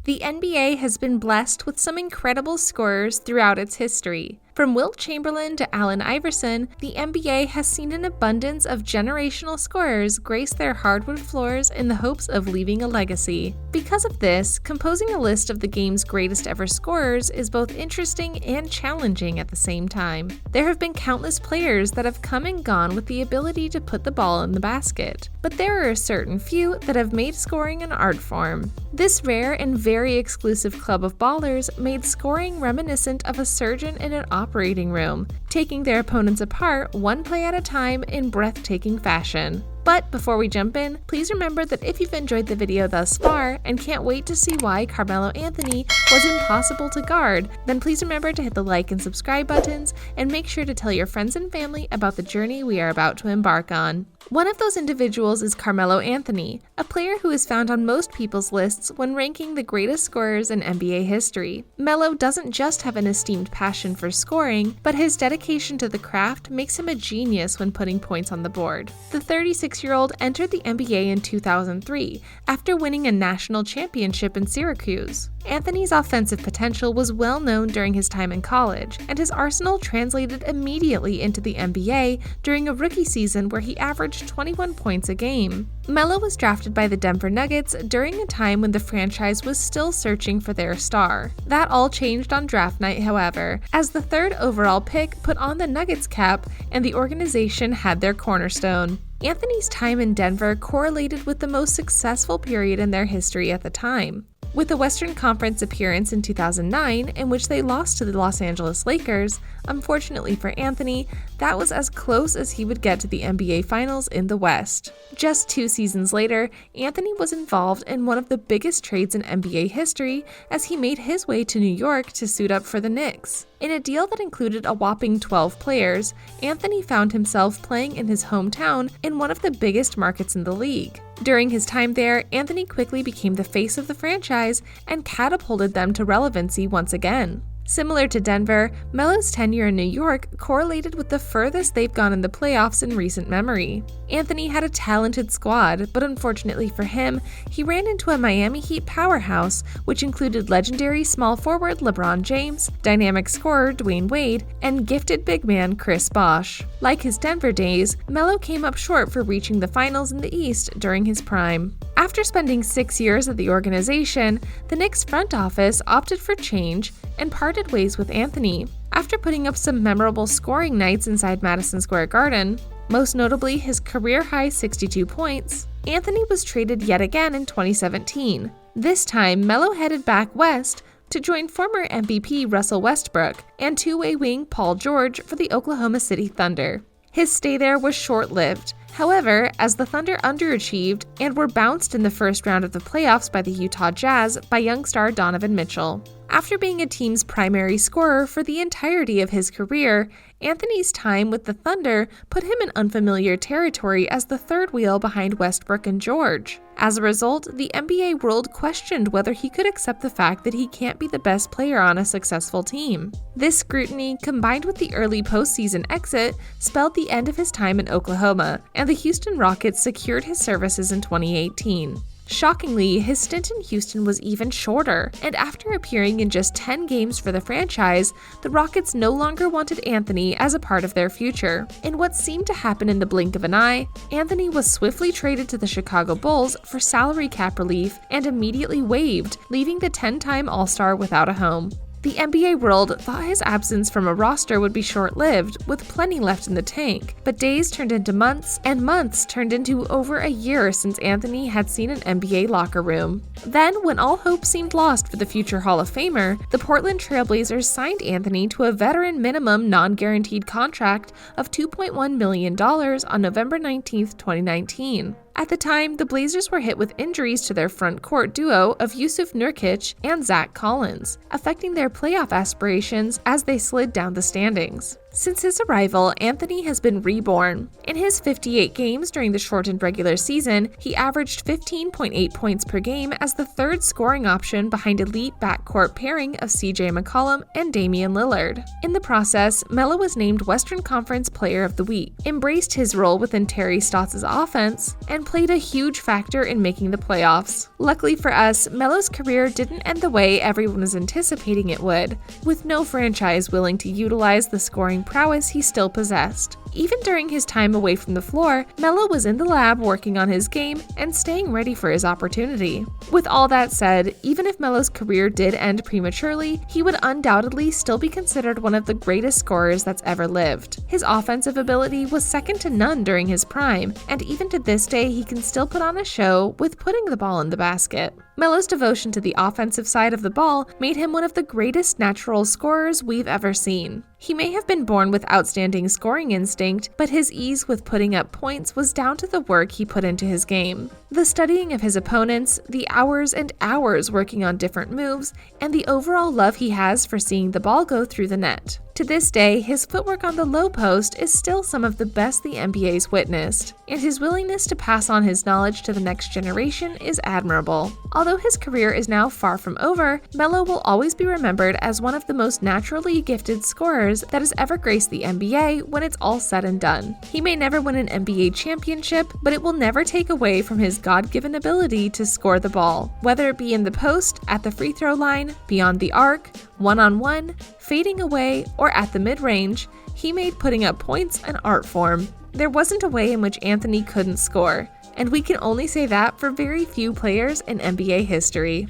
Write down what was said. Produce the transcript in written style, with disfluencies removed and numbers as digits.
The NBA has been blessed with some incredible scorers throughout its history. From Wilt Chamberlain to Allen Iverson, the NBA has seen an abundance of generational scorers grace their hardwood floors in the hopes of leaving a legacy. Because of this, composing a list of the game's greatest ever scorers is both interesting and challenging at the same time. There have been countless players that have come and gone with the ability to put the ball in the basket, but there are a certain few that have made scoring an art form. This rare and very exclusive club of ballers made scoring reminiscent of a surgeon in an operating room, taking their opponents apart one play at a time in breathtaking fashion. But before we jump in, please remember that if you've enjoyed the video thus far and can't wait to see why Carmelo Anthony was impossible to guard, then please remember to hit the like and subscribe buttons and make sure to tell your friends and family about the journey we are about to embark on. One of those individuals is Carmelo Anthony, a player who is found on most people's lists when ranking the greatest scorers in NBA history. Melo doesn't just have an esteemed passion for scoring, but his dedication to the craft makes him a genius when putting points on the board. The 36-year-old entered the NBA in 2003 after winning a national championship in Syracuse. Anthony's offensive potential was well known during his time in college, and his arsenal translated immediately into the NBA during a rookie season where he averaged 21 points a game. Melo was drafted by the Denver Nuggets during a time when the franchise was still searching for their star. That all changed on draft night, however, as the third overall pick put on the Nuggets cap and the organization had their cornerstone. Anthony's time in Denver correlated with the most successful period in their history at the time. With a Western Conference appearance in 2009 in which they lost to the Los Angeles Lakers, unfortunately for Anthony, that was as close as he would get to the NBA Finals in the West. Just 2 seasons later, Anthony was involved in one of the biggest trades in NBA history as he made his way to New York to suit up for the Knicks. In a deal that included a whopping 12 players, Anthony found himself playing in his hometown in one of the biggest markets in the league. During his time there, Anthony quickly became the face of the franchise and catapulted them to relevancy once again. Similar to Denver, Melo's tenure in New York correlated with the furthest they've gone in the playoffs in recent memory. Anthony had a talented squad, but unfortunately for him, he ran into a Miami Heat powerhouse, which included legendary small forward LeBron James, dynamic scorer Dwayne Wade, and gifted big man Chris Bosh. Like his Denver days, Melo came up short for reaching the finals in the East during his prime. After spending 6 years at the organization, the Knicks front office opted for change and parted ways with Anthony. After putting up some memorable scoring nights inside Madison Square Garden, most notably his career-high 62 points, Anthony was traded yet again in 2017. This time, Melo headed back west to join former MVP Russell Westbrook and two-way wing Paul George for the Oklahoma City Thunder. His stay there was short-lived. However, as the Thunder underachieved and were bounced in the first round of the playoffs by the Utah Jazz by young star Donovan Mitchell. After being a team's primary scorer for the entirety of his career, Anthony's time with the Thunder put him in unfamiliar territory as the third wheel behind Westbrook and George. As a result, the NBA world questioned whether he could accept the fact that he can't be the best player on a successful team. This scrutiny, combined with the early postseason exit, spelled the end of his time in Oklahoma, and the Houston Rockets secured his services in 2018. Shockingly, his stint in Houston was even shorter, and after appearing in just 10 games for the franchise, the Rockets no longer wanted Anthony as a part of their future. In what seemed to happen in the blink of an eye, Anthony was swiftly traded to the Chicago Bulls for salary cap relief and immediately waived, leaving the 10-time All-Star without a home. The NBA world thought his absence from a roster would be short-lived, with plenty left in the tank, but days turned into months, and months turned into over a year since Anthony had seen an NBA locker room. Then, when all hope seemed lost for the future Hall of Famer, the Portland Trail Blazers signed Anthony to a veteran minimum non-guaranteed contract of $2.1 million on November 19, 2019. At the time, the Blazers were hit with injuries to their front court duo of Yusuf Nurkic and Zach Collins, affecting their playoff aspirations as they slid down the standings. Since his arrival, Anthony has been reborn. In his 58 games during the shortened regular season, he averaged 15.8 points per game as the third scoring option behind elite backcourt pairing of CJ McCollum and Damian Lillard. In the process, Melo was named Western Conference Player of the Week, embraced his role within Terry Stotts' offense, and played a huge factor in making the playoffs. Luckily for us, Melo's career didn't end the way everyone was anticipating it would, with no franchise willing to utilize the scoring prowess he still possessed. Even during his time away from the floor, Melo was in the lab working on his game and staying ready for his opportunity. With all that said, even if Melo's career did end prematurely, he would undoubtedly still be considered one of the greatest scorers that's ever lived. His offensive ability was second to none during his prime, and even to this day he can still put on a show with putting the ball in the basket. Melo's devotion to the offensive side of the ball made him one of the greatest natural scorers we've ever seen. He may have been born with outstanding scoring instinct, but his ease with putting up points was down to the work he put into his game. The studying of his opponents, the hours and hours working on different moves, and the overall love he has for seeing the ball go through the net. To this day, his footwork on the low post is still some of the best the NBA's witnessed, and his willingness to pass on his knowledge to the next generation is admirable. Although his career is now far from over, Melo will always be remembered as one of the most naturally gifted scorers that has ever graced the NBA when it's all said and done. He may never win an NBA championship, but it will never take away from his God-given ability to score the ball, whether it be in the post, at the free throw line, beyond the arc, one-on-one, fading away, or at the mid-range. He made putting up points an art form. There wasn't a way in which Anthony couldn't score, and we can only say that for very few players in NBA history.